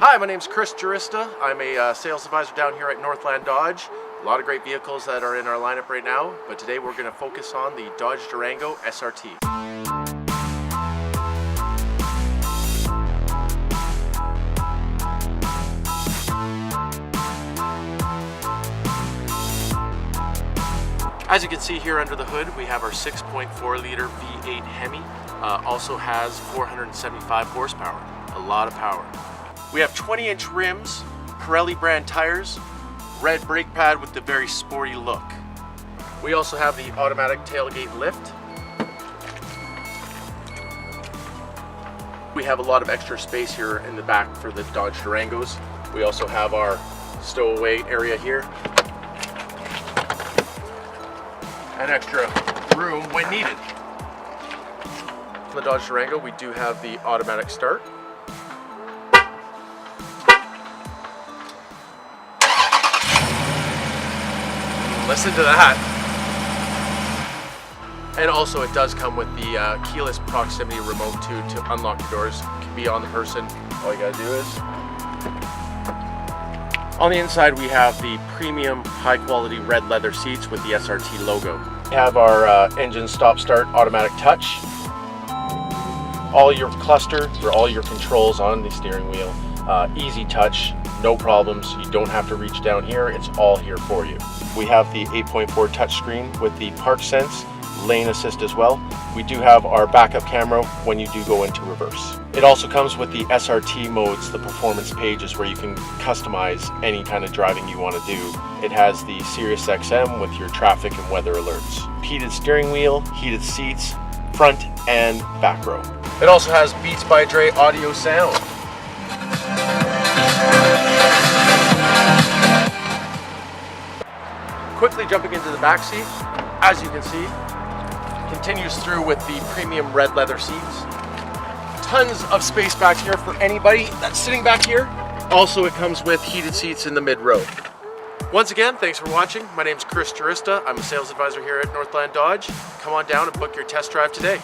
Hi, my name's Chris Jurista. I'm a sales advisor down here at Northland Dodge. A lot of great vehicles that are in our lineup right now, but today we're going to focus on the Dodge Durango SRT. As you can see here under the hood, we have our 6.4 liter V8 Hemi. Also has 475 horsepower, a lot of power. We have 20-inch rims, Pirelli brand tires, red brake pad with the very sporty look. We also have the automatic tailgate lift. We have a lot of extra space here in the back for the Dodge Durangos. We also have our stowaway area here. And extra room when needed. On the Dodge Durango, we do have the automatic start. Listen to that. And also it does come with the keyless proximity remote too to unlock the doors. It can be on the person. All you gotta do is. On the inside we have the premium high quality red leather seats with the SRT logo. We have our engine stop start automatic touch. All your cluster or all your controls on the steering wheel. Easy touch, no problems. You don't have to reach down here. It's all here for you. We have the 8.4 touchscreen with the park sense, lane assist as well. We do have our backup camera when you do go into reverse. It also comes with the SRT modes, the performance pages where you can customize any kind of driving you want to do. It has the Sirius XM with your traffic and weather alerts. Heated steering wheel, heated seats, front and back row. It also has Beats by Dre audio sound. Quickly jumping into the back seat, as you can see, continues through with the premium red leather seats. Tons of space back here for anybody that's sitting back here. Also, it comes with heated seats in the mid row. Once again, thanks for watching. My name's Chris Jurista. I'm a sales advisor here at Northland Dodge. Come on down and book your test drive today.